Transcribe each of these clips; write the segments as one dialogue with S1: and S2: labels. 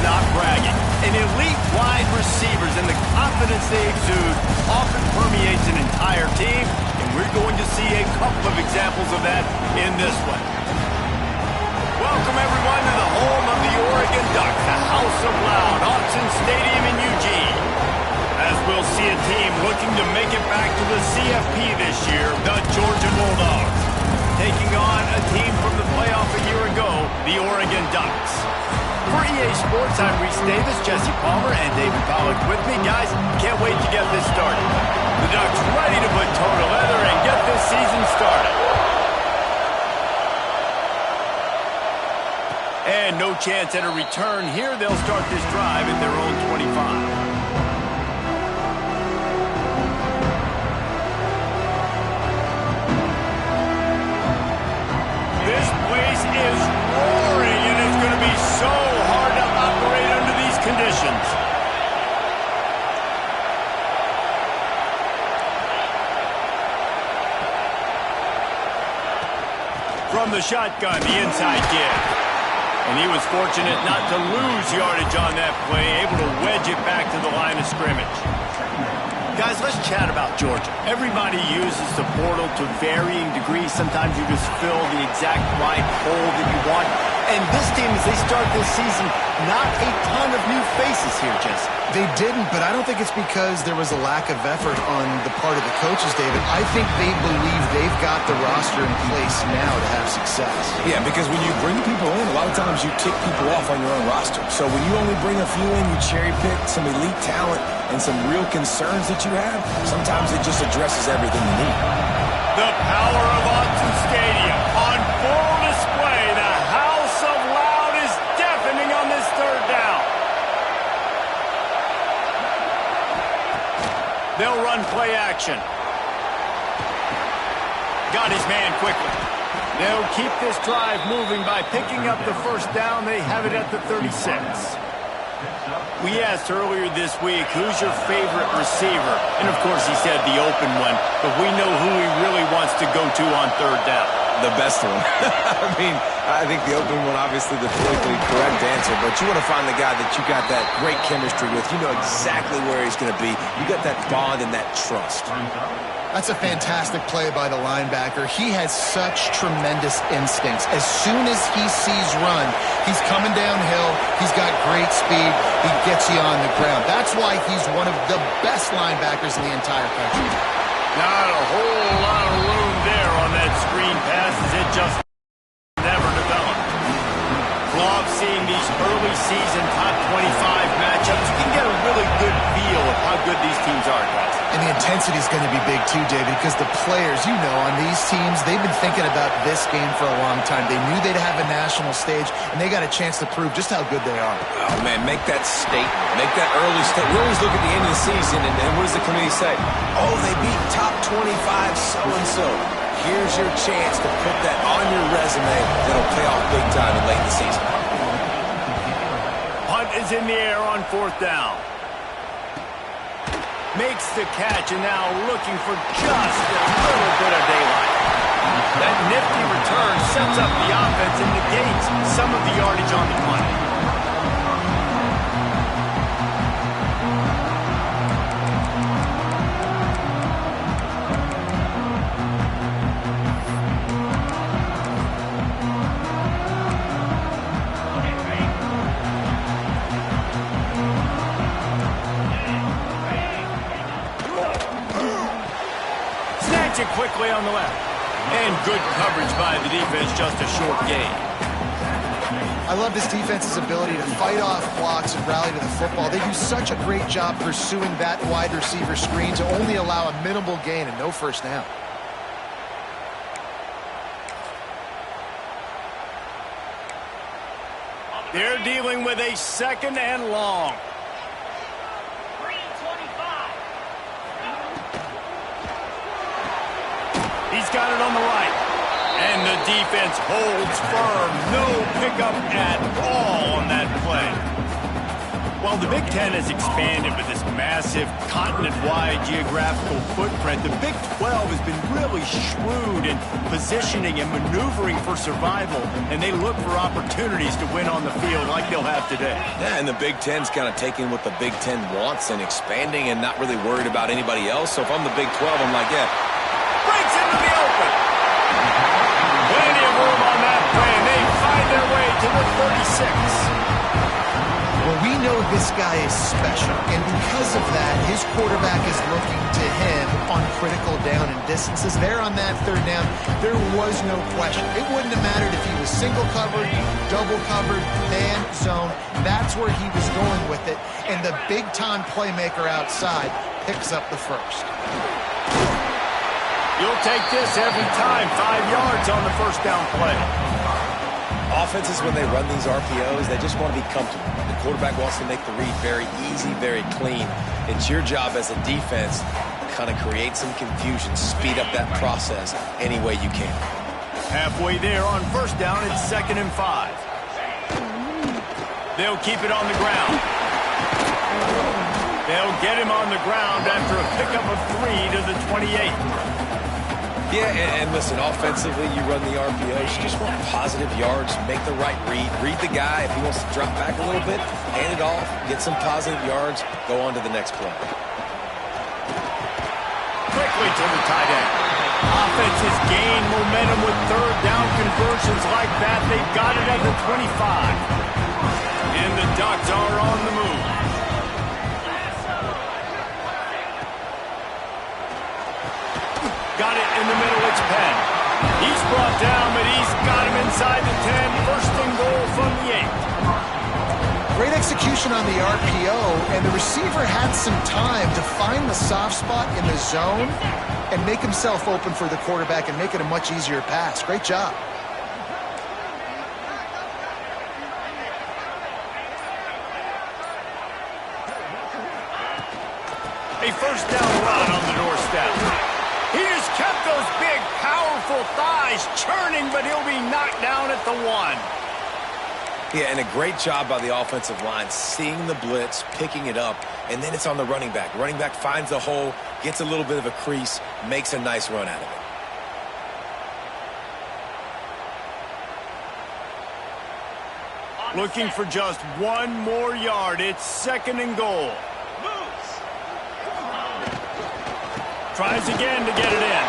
S1: not bragging. An elite wide receivers and the confidence they exude often permeates an entire team, and we're going to see a couple of examples of that in this one. Welcome, everyone, to the home of the Oregon Ducks, the House of Loud, Autzen Stadium in Eugene. As we'll see a team looking to make it back to the CFP this year, the Georgia Bulldogs, taking on a team from the playoff a year ago, the Oregon Ducks. For EA Sports, I'm Reese Davis, Jesse Palmer, and David Pollack with me. Guys, can't wait to get this started. The Ducks ready to put toe to leather and get this season started. And no chance at a return here. They'll start this drive at their own 25. This place is roaring, and it's going to be so hard to operate under these conditions. From the shotgun, the inside give. And he was fortunate not to lose yardage on that play, able to wedge it back to the line of scrimmage. Guys, let's chat about Georgia. Everybody uses the portal to varying degrees. Sometimes you just fill the exact right hole that you want. And this team, as they start this season, not a ton of new faces here, Jesse.
S2: They didn't, but I don't think it's because there was a lack of effort on the part of the coaches, David. I think they believe they've got the roster in place now to have success.
S3: Yeah, because when you bring people in, a lot of times you tick people off on your own roster. So when you only bring a few in, you cherry pick some elite talent and some real concerns that you have, sometimes it just addresses everything you need.
S1: The power of Autzen Stadium on full display. The House of Loud is deafening on this third down. They'll run play action. Got his man quickly. They'll keep this drive moving by picking up the first down. They have it at the 36. We asked earlier this week, who's your favorite receiver? And, of course, he said the open one, but we know who he really wants to go to on third down.
S3: The best one. I think the open one, obviously the politically correct answer, but you want to find the guy that you got that great chemistry with. You know exactly where he's going to be. You got that bond and that trust.
S2: That's a fantastic play by the linebacker. He has such tremendous instincts. As soon as he sees run, he's coming downhill. He's got great speed. He gets you on the ground. That's why he's one of the best linebackers in the entire country.
S1: Not a whole lot of room there on that screen pass as it just never developed. Love seeing these early season top 25 matchups. You can get a really good feel of how good these teams are, guys.
S2: And the intensity is going to be big too, David, because the players, you know, on these teams, they've been thinking about this game for a long time. They knew they'd have a national stage, and they got a chance to prove just how good they are.
S3: Oh, man, make that statement. Make that early statement. We always look at the end of the season, and what does the committee say? Oh, they beat top 25 so-and-so. Here's your chance to put that on your resume that'll pay off big time in late in the season.
S1: Punt is in the air on fourth down. Makes the catch and now looking for just a little bit of daylight. That nifty return sets up the offense and negates some of the yardage on the punt. It quickly on the left. And good coverage by the defense, just a short gain.
S2: I love this defense's ability to fight off blocks and rally to the football. They do such a great job pursuing that wide receiver screen to only allow a minimal gain and no first down.
S1: They're dealing with a second and long. He's got it on the right. And the defense holds firm. No pickup at all on that play. Well, the Big Ten has expanded with this massive continent-wide geographical footprint. The Big 12 has been really shrewd in positioning and maneuvering for survival, and they look for opportunities to win on the field like they'll have today.
S3: Yeah, and the Big Ten's kind of taking what the Big Ten wants and expanding and not really worried about anybody else. So if I'm the Big 12, I'm like, yeah.
S1: Breaks into the open. Plenty of room on that play, and they find their way to the 36.
S2: Well, we know this guy is special, and because of that, his quarterback is looking to him on critical down and distances. There on that third down, there was no question. It wouldn't have mattered if he was single covered, double covered, man, zone. That's where he was going with it, and the big-time playmaker outside picks up the first.
S1: You'll take this every time. 5 yards on the first down play.
S3: Offenses, when they run these RPOs, they just want to be comfortable. The quarterback wants to make the read very easy, very clean. It's your job as a defense to kind of create some confusion, speed up that process any way you can.
S1: Halfway there on first down, it's 2nd and 5. They'll keep it on the ground. They'll get him on the ground after a pickup of 3 to the 28.
S3: Yeah, and listen, offensively, you run the RPOs, you just want positive yards, make the right read the guy. If he wants to drop back a little bit, hand it off, get some positive yards, go on to the next play.
S1: Quickly to the tight end. Offenses gain momentum with third down conversions like that. They've got it at the 25. And the Ducks are on the move. Got it in the middle, it's Penn. He's brought down, but he's got him inside the 10. First and goal from the 8.
S2: Great execution on the RPO, and the receiver had some time to find the soft spot in the zone and make himself open for the quarterback and make it a much easier pass. Great job.
S1: A first down run on the doorstep. He just kept those big, powerful thighs churning, but he'll be knocked down at the 1.
S3: Yeah, and a great job by the offensive line, seeing the blitz, picking it up, and then it's on the running back. Running back finds the hole, gets a little bit of a crease, makes a nice run out of it.
S1: Looking for just 1 more yard. It's 2nd and goal. Tries again to get it in.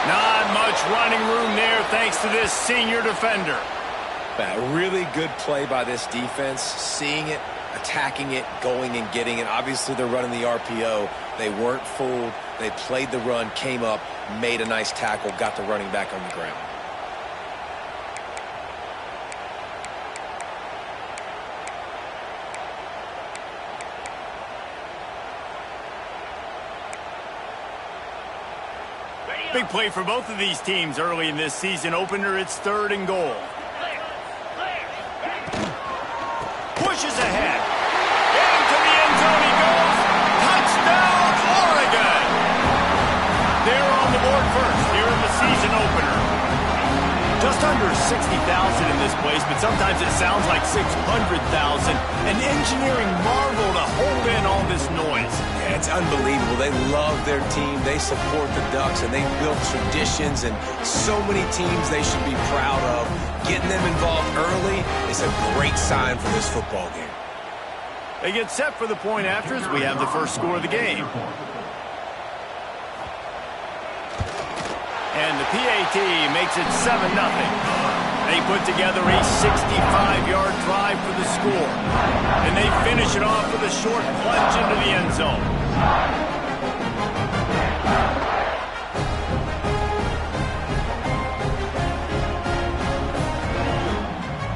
S1: Not much running room there thanks to this senior defender.
S3: A really good play by this defense, seeing it, attacking it, going and getting it. Obviously, they're running the RPO. They weren't fooled. They played the run, came up, made a nice tackle, got the running back on the ground.
S1: Big play for both of these teams early in this season opener. It's 3rd and goal. Pushes ahead. Into the end zone he goes. Touchdown, Oregon. They're on the board first here in the season opener. Just under 60,000 in this place, but sometimes it sounds like 600,000. An engineering marvel to hold in all this noise.
S3: Yeah, it's unbelievable. They love their team. They support the Ducks, and they built traditions and so many teams they should be proud of. Getting them involved early is a great sign for this football game.
S1: They get set for the point after as we have the first score of the game. And the PAT makes it 7-0. They put together a 65-yard drive for the score. And they finish it off with a short plunge into the end zone.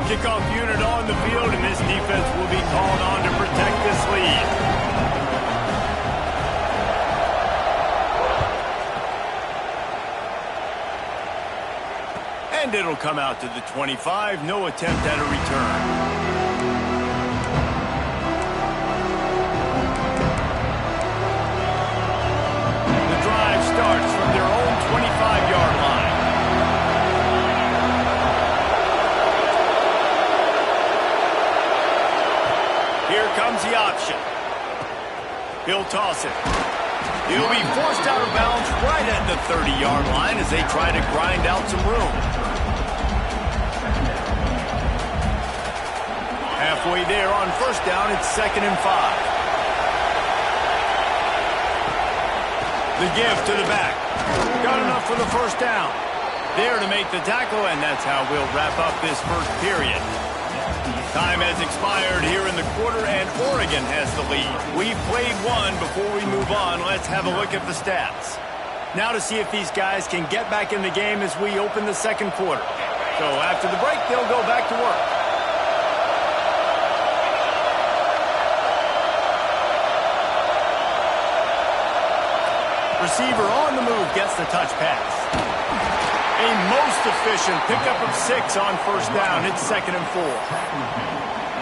S1: Kickoff unit on the field, and this defense will be called on to protect this lead. And it'll come out to the 25. No attempt at a return. The drive starts from their own 25-yard line. Here comes will toss it. He'll be forced out of bounds right at the 30-yard line as they try to grind out some room. Halfway there on first down, it's 2nd and 5. The give to the back. Got enough for the first down. There to make the tackle, and that's how we'll wrap up this first period. Time has expired here in the quarter, and Oregon has the lead. We've played one. Before we move on, let's have a look at the stats. Now to see if these guys can get back in the game as we open the second quarter. So after the break, they'll go back to work. Receiver on the move gets the touch pass. A most efficient pickup of 6 on first down. It's 2nd and 4.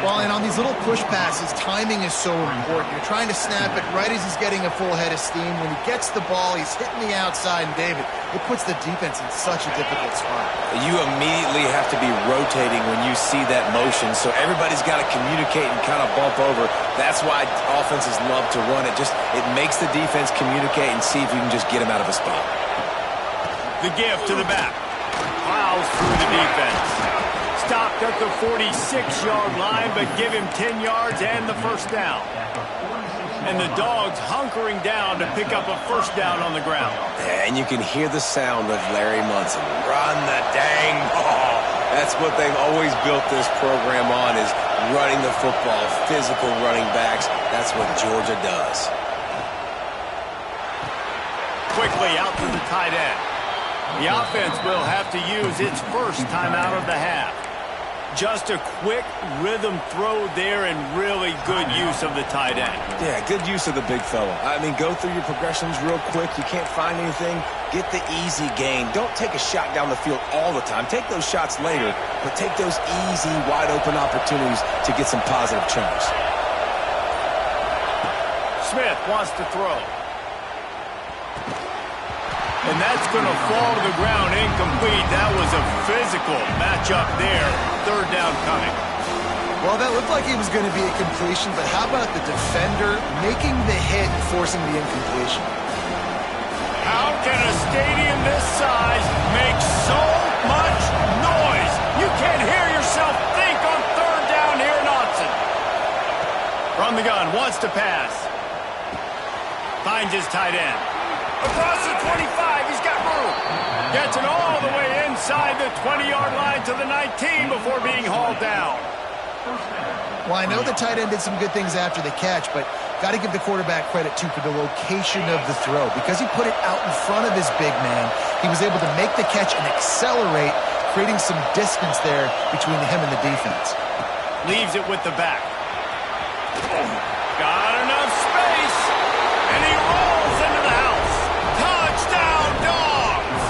S2: Well, and on these little push passes, timing is so important. You're trying to snap it right as he's getting a full head of steam. When he gets the ball, he's hitting the outside, and David, it puts the defense in such a difficult spot.
S3: You immediately have to be rotating when you see that motion, so everybody's got to communicate and kind of bump over. That's why offenses love to run it. It makes the defense communicate and see if you can just get him out of a spot.
S1: The give to the back. Plows through the defense. Stopped at the 46-yard line, but give him 10 yards and the first down. And the Dogs hunkering down to pick up a first down on the ground.
S3: And you can hear the sound of Larry Munson. Run the dang ball. That's what they've always built this program on, is running the football, physical running backs. That's what Georgia does.
S1: Quickly out to the tight end. The offense will have to use its first timeout of the half. Just a quick rhythm throw there and really good use of the tight end.
S3: Yeah, good use of the big fella. I mean, go through your progressions real quick. You can't find anything. Get the easy gain. Don't take a shot down the field all the time. Take those shots later, but take those easy, wide-open opportunities to get some positive chunks.
S1: Smith wants to throw. And that's going to fall to the ground incomplete. That was a physical matchup there. Third down coming.
S2: Well, that looked like it was going to be a completion, but how about the defender making the hit and forcing the incompletion?
S1: How can a stadium this size make so much noise? You can't hear yourself think on third down here in Austin. From the gun, wants to pass. Finds his tight end. Across the 25, he's got room. Gets it all the way inside the 20-yard line to the 19 before being hauled down.
S2: Well, I know the tight end did some good things after the catch, but got to give the quarterback credit, too, for the location of the throw. Because he put it out in front of his big man, he was able to make the catch and accelerate, creating some distance there between him and the defense.
S1: Leaves it with the back. Got enough space, and he rolls into the house. Touchdown, Dogs!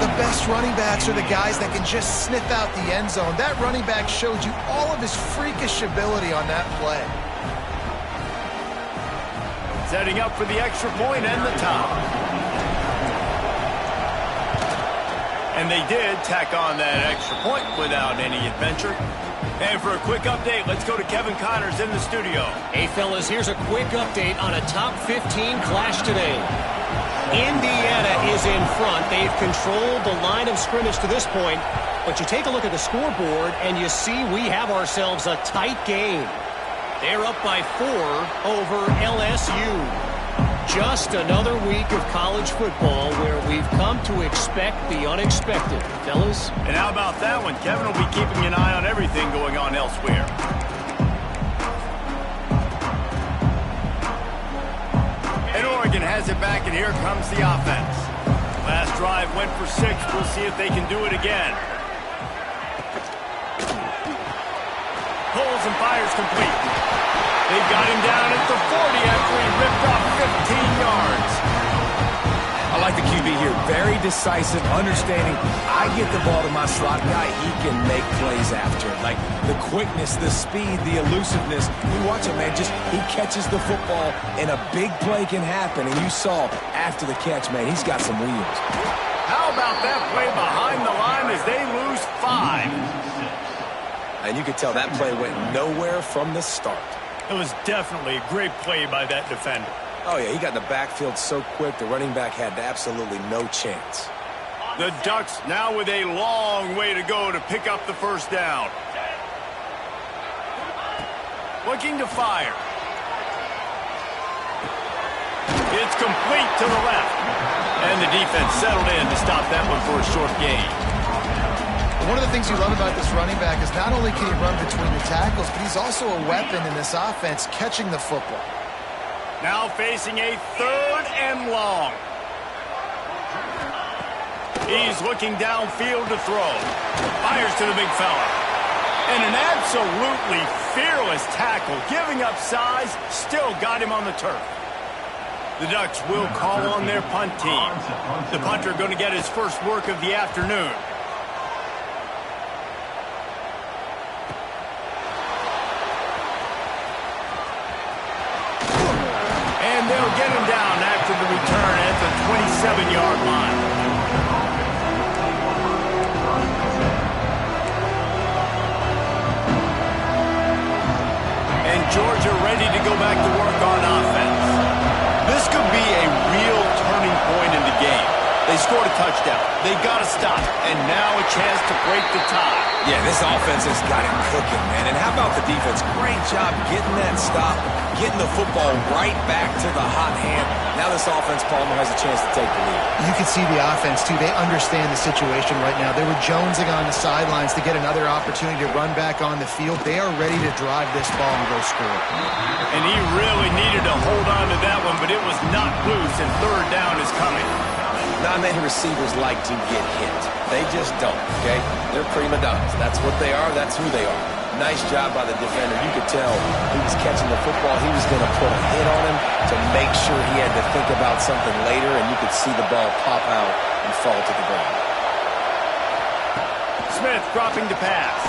S2: The best running backs are the guys that can just sniff out the end zone. That running back showed you all of his freakish ability on that play.
S1: Setting up for the extra point and the top. And they did tack on that extra point without any adventure. And for a quick update, let's go to Kevin Connors in the studio.
S4: Hey, fellas, here's a quick update on a top 15 clash today. Indiana is in front. They've controlled the line of scrimmage to this point. But you take a look at the scoreboard, and you see we have ourselves a tight game. They're up by 4 over LSU. Just another week of college football where we've come to expect the unexpected, fellas.
S1: And how about that one? Kevin will be keeping an eye on everything going on elsewhere. And Oregon has it back, and here comes the offense. Last drive went for 6. We'll see if they can do it again. Pulls and fires complete. They've got him down at the 40 after he ripped off 15 yards.
S3: I like the QB here. Very decisive, understanding. I get the ball to my slot guy, he can make plays after it. Like the quickness, the speed, the elusiveness. You watch it, man. He catches the football, and a big play can happen. And you saw after the catch, man, he's got some wheels.
S1: How about that play behind the line as they lose 5?
S3: And you could tell that play went nowhere from the start.
S1: It was definitely a great play by that defender.
S3: Oh, yeah, he got in the backfield so quick, the running back had absolutely no chance.
S1: The Ducks now with a long way to go to pick up the first down. Looking to fire. It's complete to the left. And the defense settled in to stop that one for a short gain.
S2: One of the things you love about this running back is not only can he run between the tackles, but he's also a weapon in this offense catching the football.
S1: Now facing a 3rd and long. He's looking downfield to throw. Fires to the big fella. And an absolutely fearless tackle, giving up size, still got him on the turf. The Ducks will call on their punt team. The punter going to get his first work of the afternoon. And they'll get him down after the return at the 27-yard line. And Georgia ready to go back to work on offense. This could be a real turning point in the game. They scored a touchdown. They got to stop. And now a chance to break the tie.
S3: Yeah, this offense has got it cooking, man. And how about the defense? Great job getting that stop, getting the football right back to the hot hand. Now this offense, Palmer, has a chance to take the lead.
S2: You can see the offense, too. They understand the situation right now. They were jonesing on the sidelines to get another opportunity to run back on the field. They are ready to drive this ball and go score.
S1: And he really needed to hold on to that one, but it was not loose, and 3rd down is coming.
S3: Not many receivers like to get hit. They just don't, okay? They're prima donnas. That's what they are. That's who they are. Nice job by the defender. You could tell he was catching the football. He was going to put a hit on him to make sure he had to think about something later, and you could see the ball pop out and fall to the ground.
S1: Smith dropping to pass.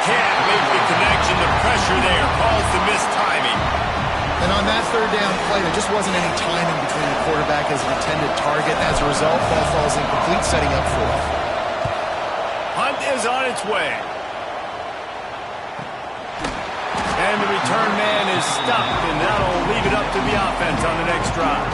S1: Can't make the connection. The pressure there caused the missed timing.
S2: And on that 3rd down play, there just wasn't any timing between the quarterback and his intended target. As a result, ball falls incomplete, setting up 4th.
S1: Hunt is on its way. And the return man is stopped, and that'll leave it up to the offense on the next drive.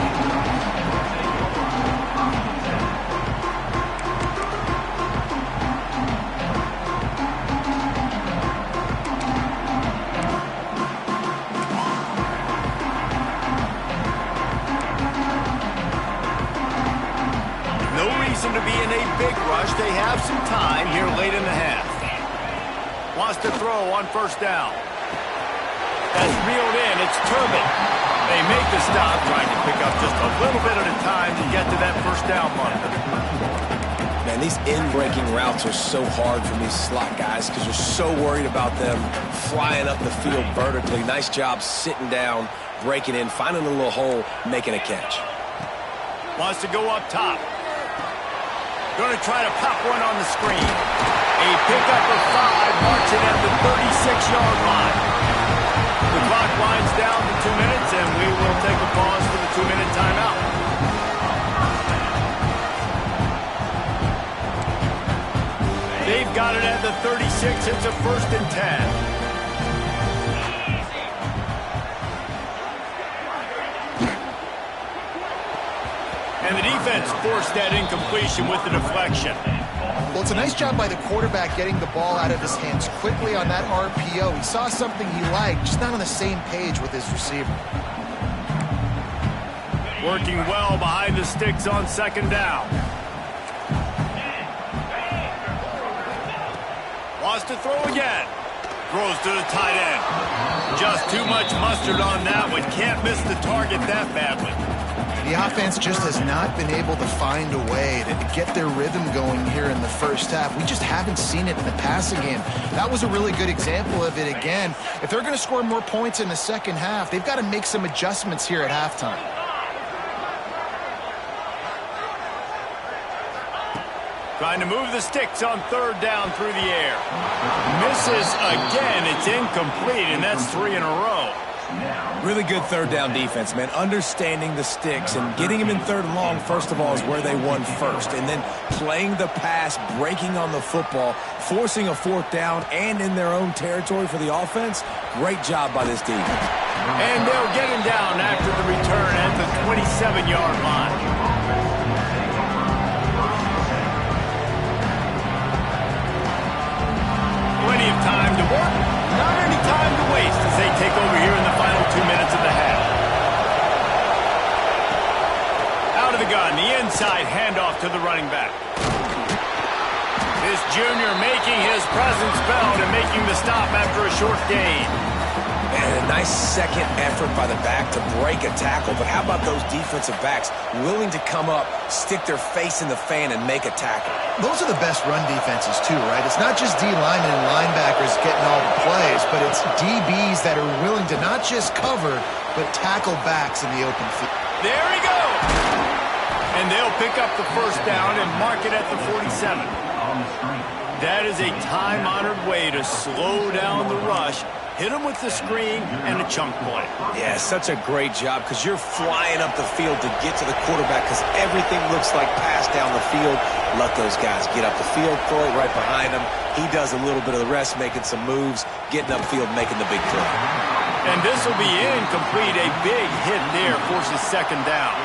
S1: To be in a big rush. They have some time here late in the half. Wants to throw on 1st down. That's reeled in. It's Turbin. They make the stop, trying to pick up just a little bit at a time to get to that 1st down marker.
S3: Man, these in-breaking routes are so hard for these slot guys because you're so worried about them flying up the field vertically. Nice job sitting down, breaking in, finding a little hole, making a catch.
S1: Wants to go up top. Going to try to pop one on the screen. A pickup of 5, marching at the 36-yard line. The clock winds down to 2 minutes, and we will take a pause for the 2-minute timeout. They've got it at the 36. It's a 1st and 10. And the defense forced that incompletion with the deflection.
S2: Well, it's a nice job by the quarterback getting the ball out of his hands quickly on that RPO. He saw something he liked, just not on the same page with his receiver.
S1: Working well behind the sticks on 2nd down. Wants to throw again. Throws to the tight end. Just too much mustard on that one. Can't miss the target that badly.
S2: The offense just has not been able to find a way to get their rhythm going here in the 1st half. We just haven't seen it in the passing game. That was a really good example of it again. If they're going to score more points in the 2nd half, they've got to make some adjustments here at halftime.
S1: Trying to move the sticks on 3rd down through the air. Misses again. It's incomplete, and that's 3 in a row.
S3: Really good third down defense, man. Understanding the sticks and getting him in third and long, first of all, is where they won first. And then playing the pass, breaking on the football, forcing a fourth down and in their own territory for the offense. Great job by this defense.
S1: And they'll get him down after the return at the 27-yard line. Plenty of time to work, not any time to waste as they take over here in the final 2 minutes of the half. Out of the gun, the inside handoff to the running back. This junior making his presence felt and making the stop after a short gain.
S3: And a nice second effort by the back to break a tackle. But how about those defensive backs willing to come up, stick their face in the fan, and make a tackle?
S2: Those are the best run defenses, too, right? It's not just D-linemen and linebackers getting all the plays, but it's DBs that are willing to not just cover, but tackle backs in the open field.
S1: There he goes! And they'll pick up the first down and mark it at the 47. That is a time-honored way to slow down the rush. Hit him with the screen and a chunk play.
S3: Yeah, such a great job because you're flying up the field to get to the quarterback because everything looks like pass down the field. Let those guys get up the field, throw it right behind him. He does a little bit of the rest, making some moves, getting upfield, making the big play.
S1: And this will be incomplete. A big hit there forces second down.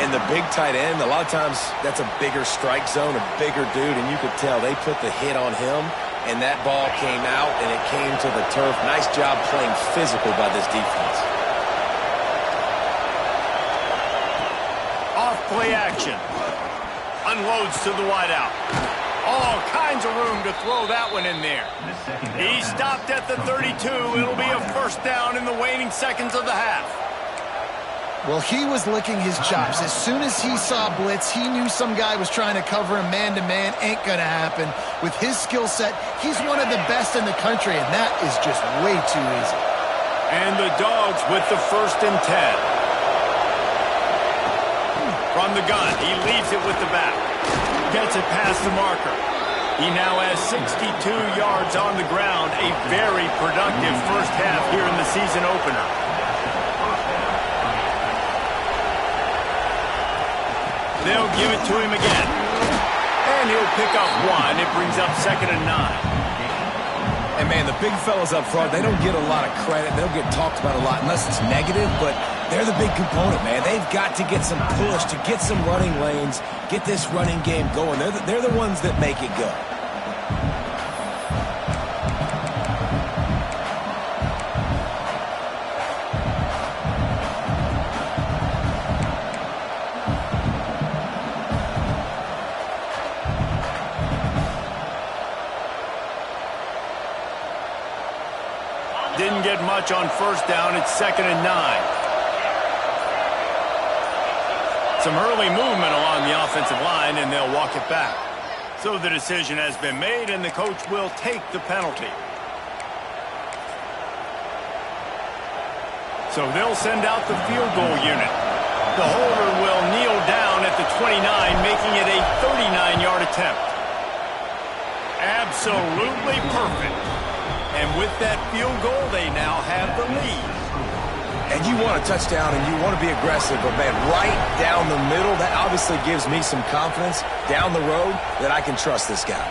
S3: And the big tight end, a lot of times that's a bigger strike zone, a bigger dude, and you could tell they put the hit on him. And that ball came out, and it came to the turf. Nice job playing physical by this defense.
S1: Off play action. Unloads to the wideout. All kinds of room to throw that one in there. He stopped at the 32. It'll be a first down in the waning seconds of the half.
S2: Well, he was licking his chops. As soon as he saw blitz, he knew some guy was trying to cover him man-to-man. Ain't going to happen. With his skill set, he's one of the best in the country, and that is just way too easy.
S1: And the Dogs with the 1st and 10. From the gun, he leaves it with the back. Gets it past the marker. He now has 62 yards on the ground. A very productive first half here in the season opener. They'll give it to him again. And he'll pick up one. It brings up 2nd and 9.
S3: And, man, the big fellas up front, they don't get a lot of credit. They don't get talked about a lot unless it's negative, but they're the big component, man. They've got to get some push, to get some running lanes, get this running game going. They're the ones that make it go.
S1: Didn't get much on first down. It's 2nd and 9. Some early movement along the offensive line, and they'll walk it back. So the decision has been made, and the coach will take the penalty. So they'll send out the field goal unit. The holder will kneel down at the 29, making it a 39-yard attempt. Absolutely perfect. And with that field goal, they now have the lead.
S3: And you want a touchdown and you want to be aggressive, but, man, right down the middle, that obviously gives me some confidence down the road that I can trust this guy.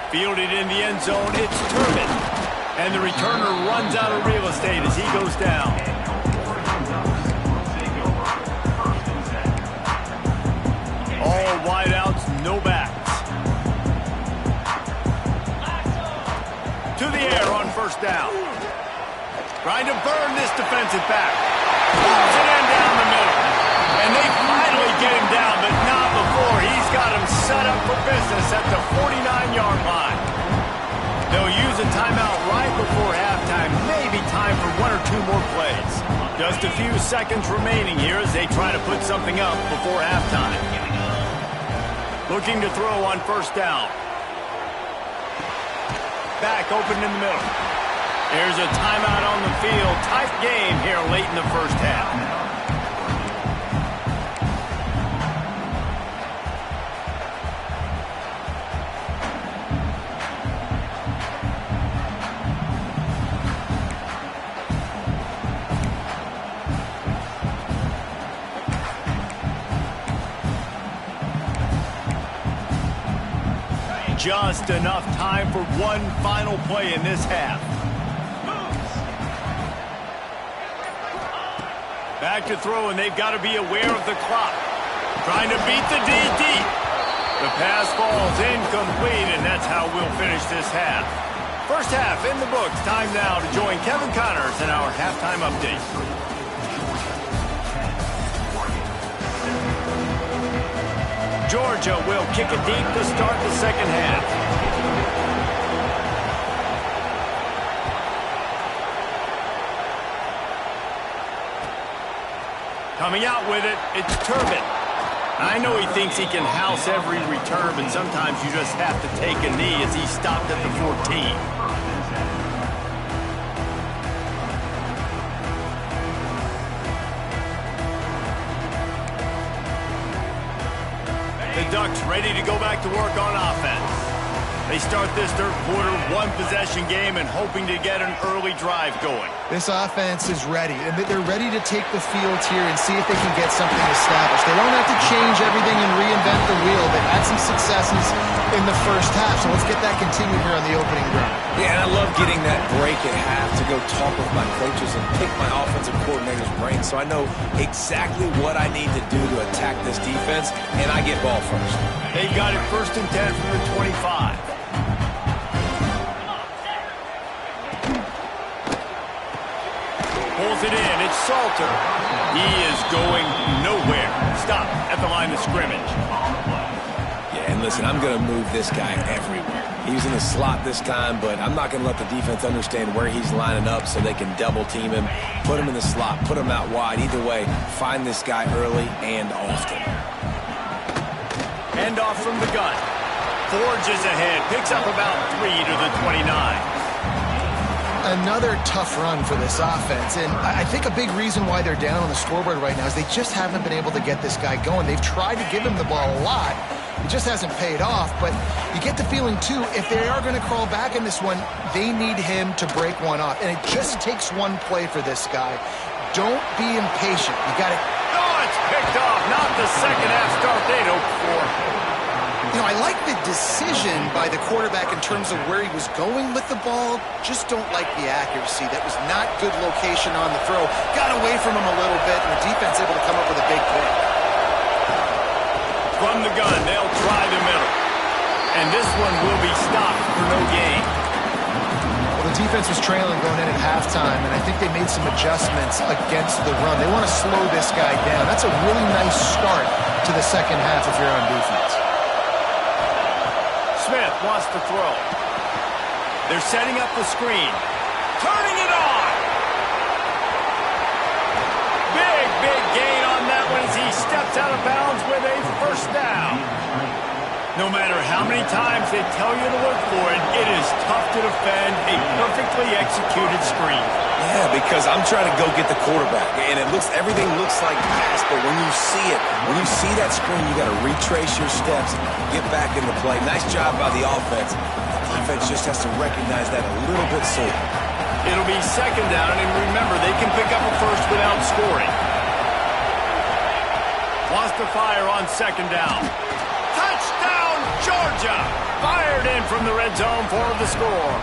S1: Fielded in the end zone, it's Turbin. And the returner runs out of real estate as he goes down. All wideouts, no backs. To the air on first down. Trying to burn this defensive back. Pulls it in down the middle. And they finally get him down, but not before. He's got him set up for business at the 49-yard line. They'll use a timeout right before halftime. Maybe time for 1 or 2 more plays. Just a few seconds remaining here as they try to put something up before halftime. Looking to throw on first down. Back open in the middle. There's a timeout on the field. Tight game here late in the first half. just enough time for one final play in this half. Back to throw, and they've got to be aware of the clock. Trying to beat the DD. The pass falls incomplete, and that's how we'll finish this half. First half in the books. Time now to join Kevin Connors in our halftime update. Georgia will kick it deep to start the second half. Coming out with it, it's Turbin. I know he thinks he can house every return, but sometimes you just have to take a knee as he stopped at the 14. The Ducks ready to go back to work on offense. They start this third quarter one-possession game and hoping to get an early drive going.
S2: This offense is ready, and they're ready to take the field here and see if they can get something established. They don't have to change everything and reinvent the wheel. They've had some successes in the first half, so let's get that continued here on the opening drive.
S3: Yeah, and I love getting that break at half to go talk with my coaches and pick my offensive coordinator's brain so I know exactly what I need to do to attack this defense, and I get ball first.
S1: They've got it 1st and 10 from the 25. Pulls it in. It's Salter. He is going nowhere. Stop at the line of scrimmage.
S3: Yeah, and listen, I'm going to move this guy everywhere. He was in the slot this time, but I'm not going to let the defense understand where he's lining up so they can double team him, put him in the slot, put him out wide. Either way, find this guy early and often.
S1: Hand off from the gun. Forges ahead. Picks up about 3 to the 29.
S2: Another tough run for this offense, and I think a big reason why they're down on the scoreboard right now is they just haven't been able to get this guy going. They've tried to give him the ball a lot. It just hasn't paid off, but you get the feeling, too, if they are going to crawl back in this one, they need him to break one off, and it just takes one play for this guy. Don't be impatient. You got to...
S1: Oh, it's picked off. Not the second half start they'd hoped for.
S2: You know, I like the decision by the quarterback in terms of where he was going with the ball. Just don't like the accuracy. That was not good location on the throw. Got away from him a little bit, and the defense able to come up with a big play.
S1: From the gun, they'll try the middle. And this one will be stopped for no gain.
S2: Well, the defense was trailing going in at halftime, and I think they made some adjustments against the run. They want to slow this guy down. That's a really nice start to the second half if you're on defense.
S1: Smith wants to throw. They're setting up the screen. Turning it on! Big gain on that one as he steps out of bounds with a first down. No matter how many times they tell you to look for it, it is tough to defend a perfectly executed screen.
S3: Yeah, because I'm trying to go get the quarterback, and everything looks like pass, but when you see that screen, you got to retrace your steps, get back into play. Nice job by the offense. The defense just has to recognize that a little bit sooner.
S1: It'll be second down, and remember, they can pick up a first without scoring. Wants to fire on second down. Touchdown, Georgia! Fired in from the red zone for the score.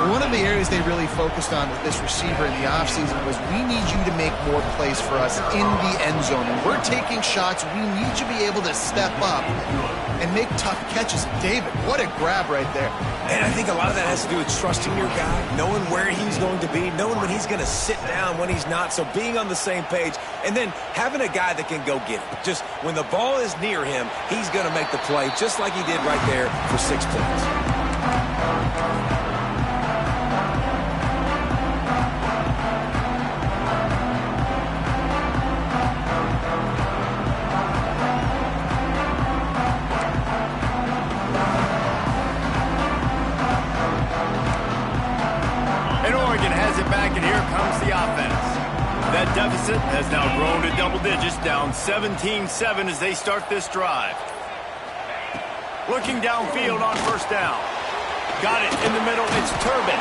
S2: One of the areas they really focused on with this receiver in the offseason was we need you to make more plays for us in the end zone. When we're taking shots, we need you to be able to step up and make tough catches. David, what a grab right there.
S3: And I think a lot of that has to do with trusting your guy, knowing where he's going to be, knowing when he's going to sit down, when he's not, so being on the same page, and then having a guy that can go get it. Just when the ball is near him, he's going to make the play, just like he did right there for 6 points.
S1: That deficit has now grown to double digits, down 17-7 as they start this drive. Looking downfield on first down. Got it in the middle. It's Turbin.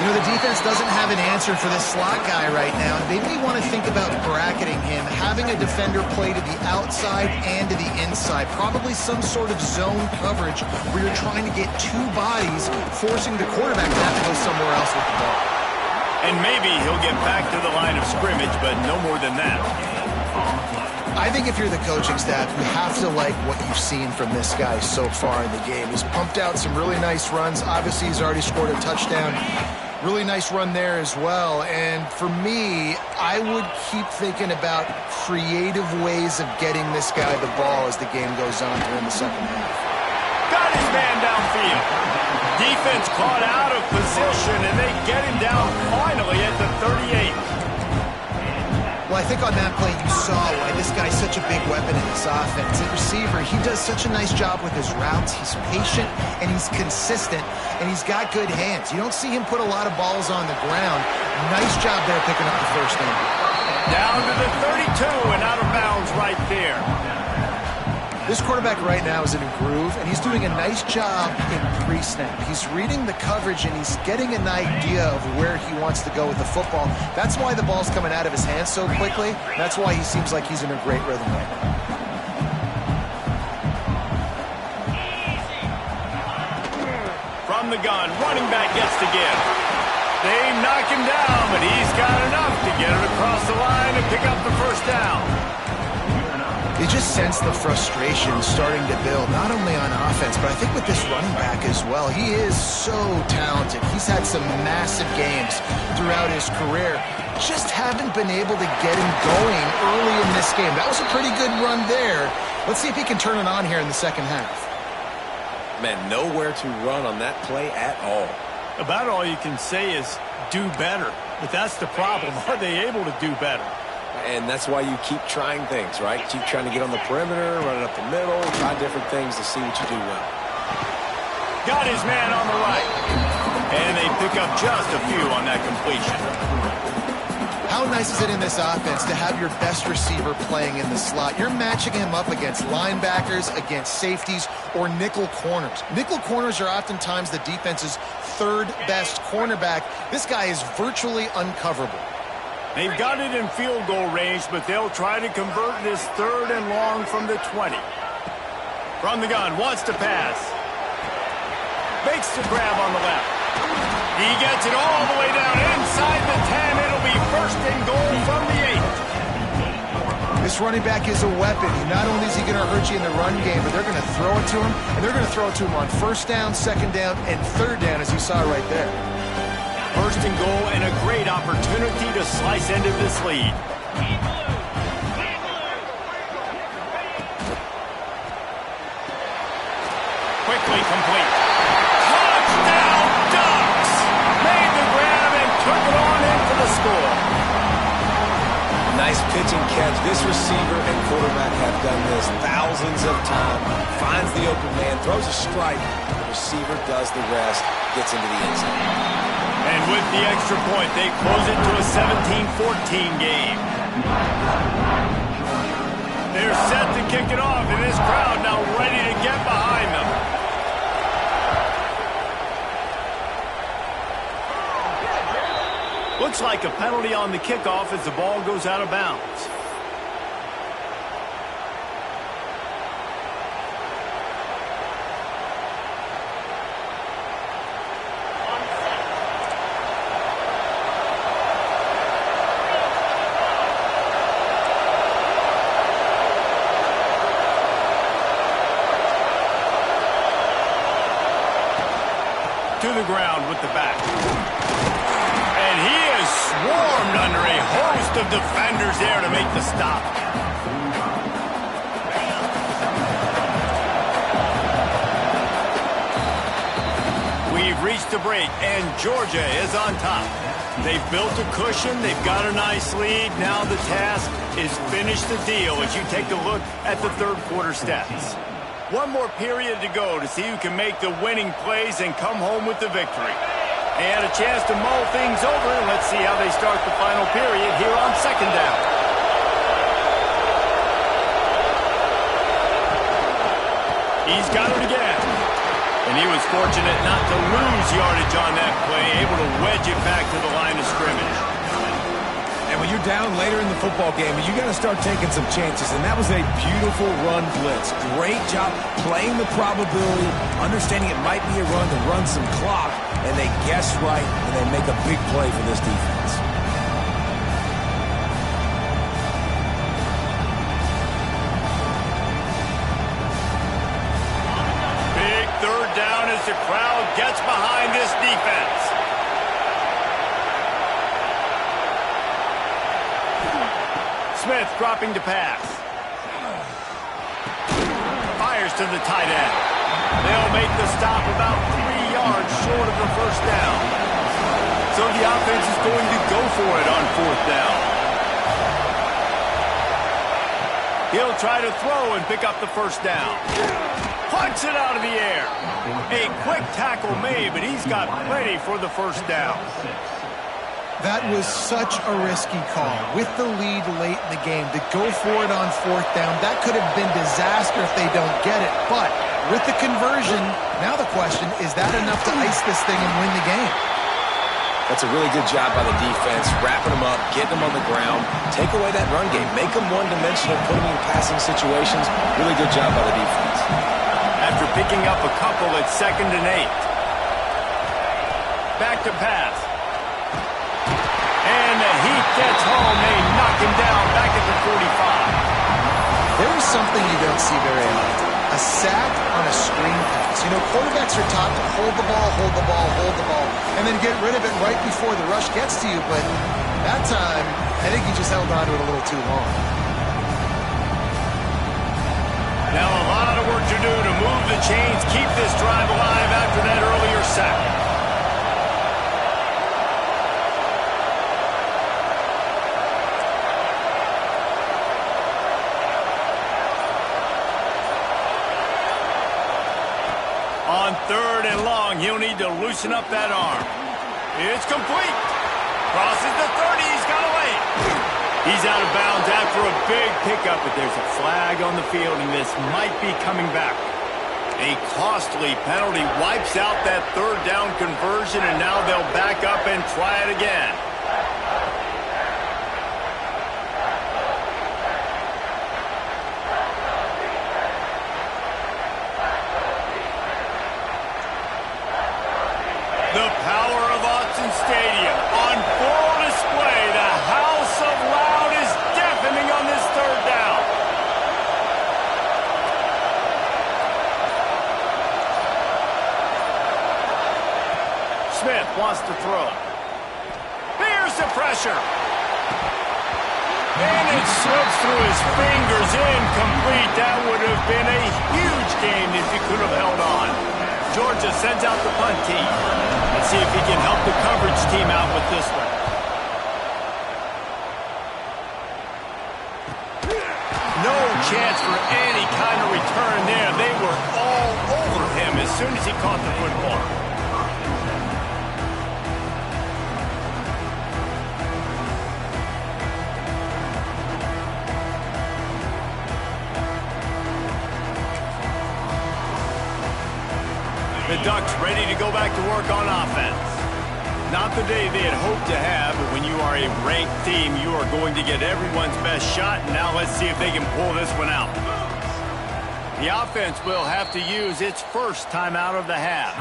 S2: You know, the defense doesn't have an answer for this slot guy right now. They may want to think about bracketing him, having a defender play to the outside and to the inside. Probably some sort of zone coverage where you're trying to get two bodies, forcing the quarterback to have to go somewhere else with the ball.
S1: And maybe he'll get back to the line of scrimmage, but no more than that.
S2: I think if you're the coaching staff, you have to like what you've seen from this guy so far in the game. He's pumped out some really nice runs. Obviously, he's already scored a touchdown. Really nice run there as well. And for me, I would keep thinking about creative ways of getting this guy the ball as the game goes on here in the second half.
S1: Got his man downfield. Defense caught out of position, and they get him down finally at the 38.
S2: Well, I think on that play you saw why this guy's such a big weapon in this offense. At receiver, he does such a nice job with his routes. He's patient, and he's consistent, and he's got good hands. You don't see him put a lot of balls on the ground. Nice job there picking up the first down.
S1: Down to the 32 and out of bounds right there.
S2: This quarterback right now is in a groove, and he's doing a nice job in pre-snap. He's reading the coverage, and he's getting an idea of where he wants to go with the football. That's why the ball's coming out of his hands so quickly. That's why he seems like he's in a great rhythm right now.
S1: From the gun, running back gets to give. They knock him down, but he's got enough to get it across the line and pick up the first down.
S2: You just sense the frustration starting to build, not only on offense, but I think with this running back as well. He is so talented. He's had some massive games throughout his career. Just haven't been able to get him going early in this game. That was a pretty good run there. Let's see if he can turn it on here in the second half.
S3: Man, nowhere to run on that play at all.
S1: About all you can say is do better. But that's the problem. Are they able to do better?
S3: And that's why you keep trying things, right? Keep trying to get on the perimeter, run it up the middle, try different things to see what you do well.
S1: Got his man on the right. And they pick up just a few on that completion.
S2: How nice is it in this offense to have your best receiver playing in the slot? You're matching him up against linebackers, against safeties, or nickel corners. Nickel corners are oftentimes the defense's third best cornerback. This guy is virtually uncoverable.
S1: They've got it in field goal range, but they'll try to convert this third and long from the 20. From the gun, wants to pass. Makes the grab on the left. He gets it all the way down inside the 10. It'll be first and goal from the 8.
S2: This running back is a weapon. Not only is he going to hurt you in the run game, but they're going to throw it to him, and they're going to throw it to him on first down, second down, and third down, as you saw right there.
S1: First and goal and a great opportunity to slice into this lead. Quickly complete. Touchdown Ducks! Made the grab and took it on in for the score.
S3: Nice pitch and catch. This receiver and quarterback have done this thousands of times. Finds the open man, throws a strike. The receiver does the rest, gets into the end zone.
S1: And with the extra point, they close it to a 17-14 game. They're set to kick it off, and this crowd now ready to get behind them. Looks like a penalty on the kickoff as the ball goes out of bounds. To the ground with the back. And he is swarmed under a host of defenders there to make the stop. We've reached the break, and Georgia is on top. They've built a cushion. They've got a nice lead. Now the task is finish the deal as you take a look at the third quarter stats. One more period to go to see who can make the winning plays and come home with the victory. And a chance to mull things over. Let's see how they start the final period here on second down. He's got it again. And he was fortunate not to lose yardage on that play, able to wedge it back to the line of scrimmage.
S3: And when you're down later in the football game, you got to start taking some chances, and that was a beautiful run blitz. Great job playing the probability, understanding it might be a run to run some clock, and they guess right, and they make a big play for this defense.
S1: Big third down as the crowd gets behind this defense. Smith dropping to pass. Fires to the tight end. They'll make the stop about 3 yards short of the first down. So the offense is going to go for it on fourth down. He'll try to throw and pick up the first down. Punts it out of the air. A quick tackle made, but he's got plenty for the first down.
S2: That was such a risky call. With the lead late in the game, to go for it on fourth down, that could have been disaster if they don't get it. But with the conversion, now the question, is that enough to ice this thing and win the game?
S3: That's a really good job by the defense, wrapping them up, getting them on the ground, take away that run game, make them one-dimensional, put them in passing situations. Really good job by the defense.
S1: After picking up a couple at 2nd and 8. Back to pass. And the heat gets home. They knock him down back at the 45.
S2: There is something you don't see very often. A sack on a screen pass. You know, quarterbacks are taught to hold the ball, hold the ball, hold the ball, and then get rid of it right before the rush gets to you. But that time, I think he just held on to it a little too long.
S1: Now a lot of work to do to move the chains, keep this drive alive after that earlier sack. On 3rd and long, he'll need to loosen up that arm. It's complete. Crosses the 30. He's got away. He's out of bounds after a big pickup, but there's a flag on the field, and this might be coming back. A costly penalty wipes out that 3rd down conversion, and now they'll back up and try it again. The power of Autzen Stadium on full display. The house of loud is deafening on this 3rd down. Smith wants to throw. Here's the pressure. And it slips through his fingers, incomplete. That would have been a huge gain if he could have held on. Georgia sends out the punt team. Let's see if he can help the coverage team out with this one. No chance for any kind of return there. They were all over him as soon as he caught the football. The Ducks ready to go back to work on offense. Not the day they had hoped to have, but when you are a ranked team, you are going to get everyone's best shot. Now let's see if they can pull this one out. The offense will have to use its first timeout of the half.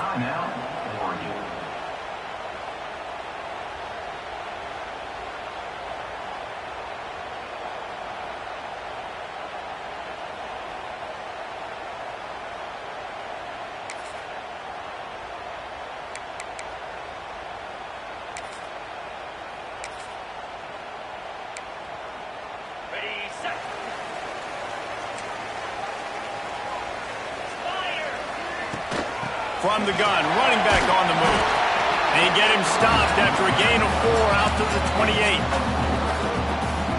S1: From the gun, running back on the move. They get him stopped after a gain of 4 out to the 28.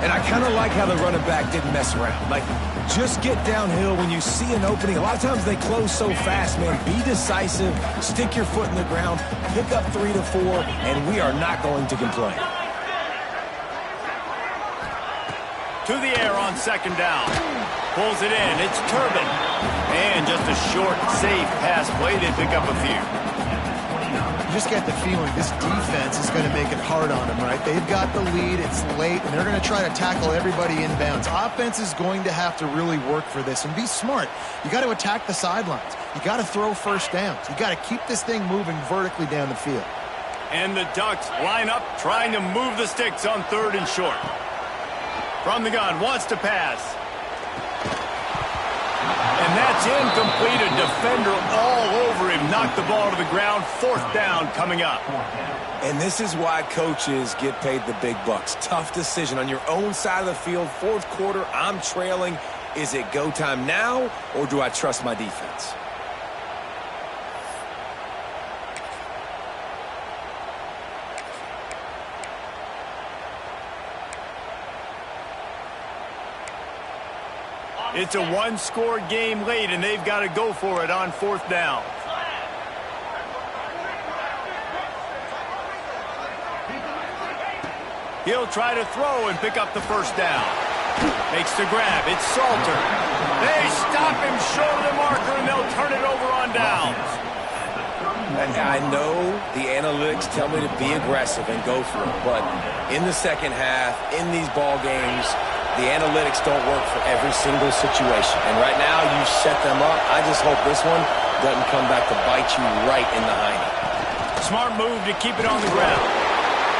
S3: And I kind of like how the running back didn't mess around. Like, just get downhill when you see an opening. A lot of times they close so fast, man. Be decisive, stick your foot in the ground, pick up 3 to 4, and we are not going to complain.
S1: To the air on second down. Pulls it in. It's Turbin. And just a short, safe pass play. They pick up a few.
S2: You just get the feeling this defense is going to make it hard on them, right? They've got the lead. It's late, and they're going to try to tackle everybody inbounds. Offense is going to have to really work for this and be smart. You got to attack the sidelines. You got to throw first downs. You got to keep this thing moving vertically down the field.
S1: And the Ducks line up, trying to move the sticks on 3rd and short. From the gun, wants to pass. And that's incomplete. A defender all over him. Knocked the ball to the ground. 4th down coming up.
S3: And this is why coaches get paid the big bucks. Tough decision on your own side of the field. 4th quarter, I'm trailing. Is it go time now, or do I trust my defense?
S1: It's a one-score game late, and they've got to go for it on 4th down. He'll try to throw and pick up the 1st down. Makes the grab. It's Salter. They stop him short of the marker, and they'll turn it over on downs.
S3: I know the analytics tell me to be aggressive and go for it, but in the second half, in these ball games, the analytics don't work for every single situation. And right now, you set them up. I just hope this one doesn't come back to bite you right in the hiney.
S1: Smart move to keep it on the ground.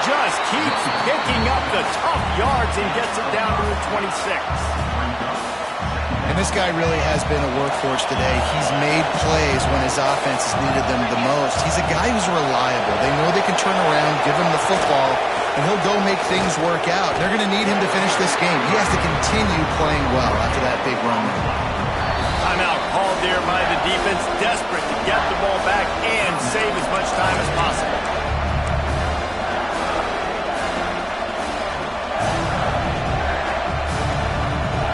S1: Just keeps picking up the tough yards and gets it down to the 26.
S2: And this guy really has been a workhorse today. He's made plays when his offense has needed them the most. He's a guy who's reliable. They know they can turn around, give him the football, and he'll go make things work out. They're going to need him to finish this game. He has to continue playing well after that big run.
S1: Timeout called there by the defense, desperate to get the ball back and save as much time as possible.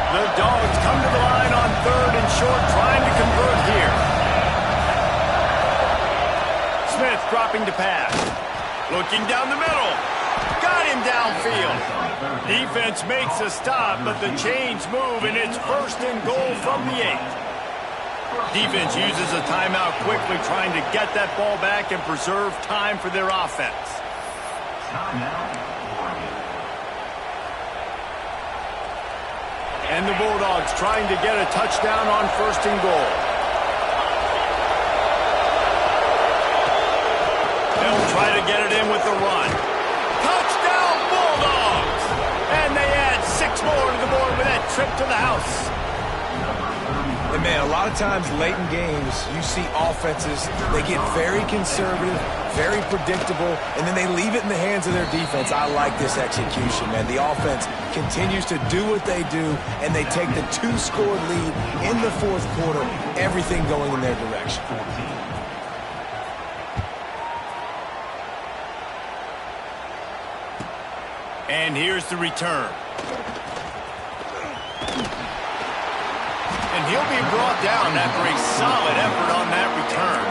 S1: The Dogs come to the line on 3rd and short, trying to convert here. Smith dropping to pass. Looking down the middle. Got him downfield. Defense makes a stop, but the chains move, and it's 1st and goal from the 8. Defense uses a timeout quickly, trying to get that ball back and preserve time for their offense. And the Bulldogs trying to get a touchdown on 1st and goal. They'll try to get it in with the run. Touchdown, Bulldogs! And they add 6 more to the board with that trip to the house.
S3: And man, a lot of times late in games, you see offenses, they get very conservative, very predictable, and then they leave it in the hands of their defense. I like this execution, man. The offense continues to do what they do, and they take the 2-score lead in the 4th quarter, everything going in their direction.
S1: And here's the return. And he'll be brought down after a solid effort on that return.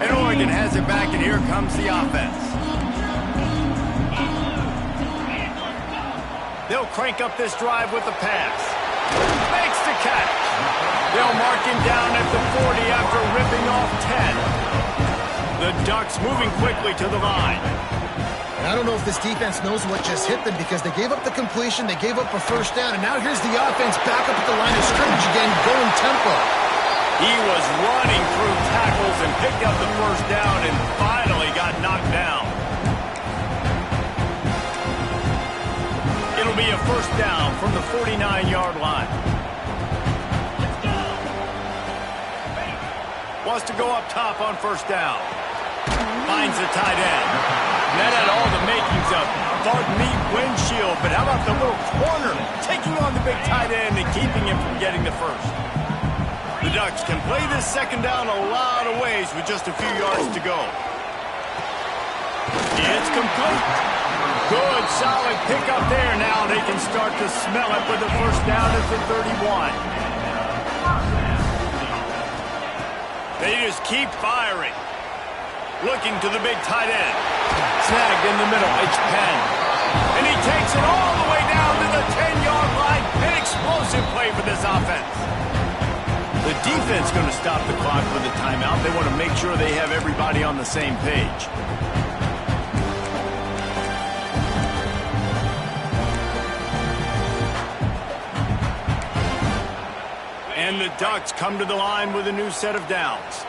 S1: And Oregon has it back, and here comes the offense. They'll crank up this drive with the pass. Makes the catch. They'll mark him down at the 40 after ripping off 10. The Ducks moving quickly to the line.
S2: I don't know if this defense knows what just hit them because they gave up the completion, they gave up a 1st down, and now here's the offense back up at the line of scrimmage again, going tempo.
S1: He was running through tackles and picked up the 1st down and finally got knocked down. It'll be a 1st down from the 49-yard line. Wants to go up top on 1st down. Finds the tight end. That had all the makings of, pardon me, windshield, but how about the little corner taking on the big tight end and keeping him from getting the 1st? The Ducks can play this 2nd down a lot of ways with just a few yards to go. It's complete. Good, solid pickup there. Now they can start to smell it with the 1st down at the 31. They just keep firing. Looking to the big tight end. Snagged in the middle. It's Penn. And he takes it all the way down to the 10-yard line. An explosive play for this offense. The defense going to stop the clock with a timeout. They want to make sure they have everybody on the same page. And the Ducks come to the line with a new set of downs.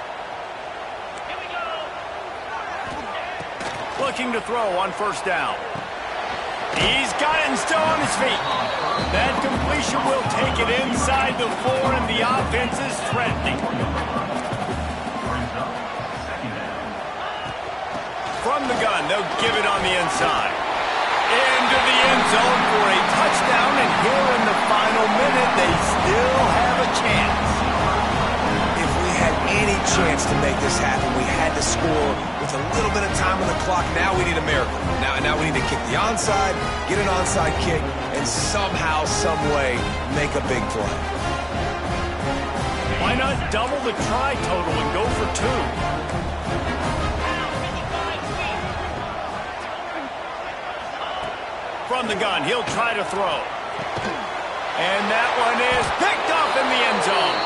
S1: Looking to throw on first down. He's got it and still on his feet. That completion will take it inside the 4, and the offense is threatening. From the gun, they'll give it on the inside. Into the end zone for a touchdown, and here in the final minute, they still have a chance.
S3: If we had any chance to make this happen, we had to score with a little bit of time on the clock. Now we need a miracle. Now we need to kick the onside, get an onside kick, and somehow, some way, make a big play.
S1: Why not double the try total and go for 2? From the gun, he'll try to throw. And that one is picked up in the end zone.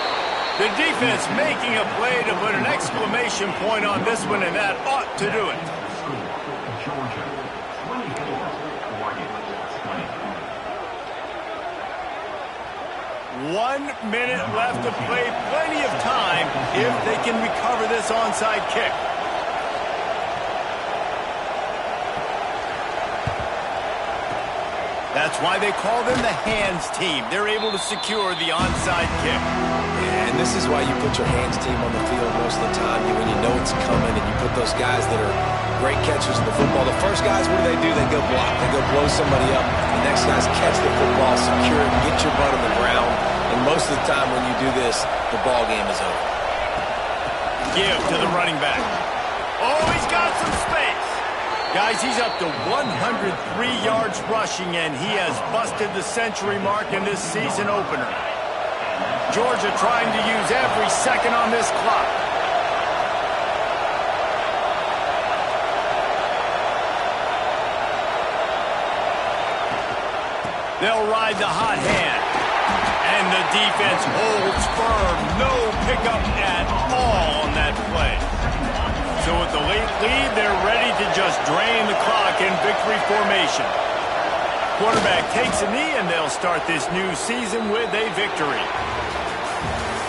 S1: The defense making a play to put an exclamation point on this one, and that ought to do it. 1 minute left to play. Plenty of time if they can recover this onside kick. That's why they call them the hands team. They're able to secure the onside kick.
S3: Yeah, and this is why you put your hands team on the field most of the time when you know it's coming, and you put those guys that are great catchers of the football. The first guys, what do? They go block. They go blow somebody up. The next guys catch the football, secure it, get your butt on the ground. And most of the time when you do this, the ball game is over.
S1: Give to the running back. Oh, he's got some space. Guys, he's up to 103 yards rushing, and he has busted the century mark in this season opener. Georgia trying to use every second on this clock. They'll ride the hot hand. And the defense holds firm. No pickup at all on that play. So with the late lead, they're ready to just drain the clock in victory formation. Quarterback takes a knee, and they'll start this new season with a victory.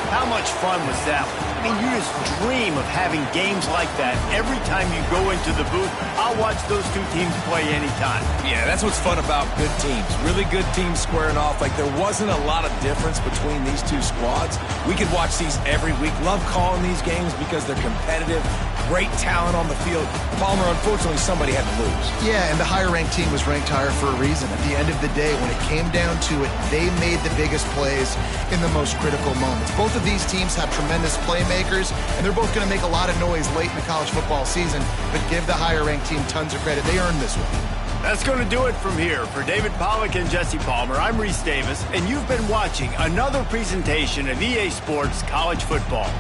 S1: How much fun was that one? I mean, you just dream of having games like that every time you go into the booth. I'll watch those two teams play anytime.
S3: Yeah, that's what's fun about good teams. Really good teams squaring off. Like, there wasn't a lot of difference between these two squads. We could watch these every week. Love calling these games because they're competitive. Great talent on the field. Palmer, unfortunately, somebody had to lose.
S2: Yeah, and the higher-ranked team was ranked higher for a reason. At the end of the day, when it came down to it, they made the biggest plays in the most critical moments. Both of these teams have tremendous playmakers, and they're both going to make a lot of noise late in the college football season, but give the higher-ranked team tons of credit. They earned this one.
S1: That's going to do it from here. For David Pollack and Jesse Palmer, I'm Reese Davis, and you've been watching another presentation of EA Sports College Football.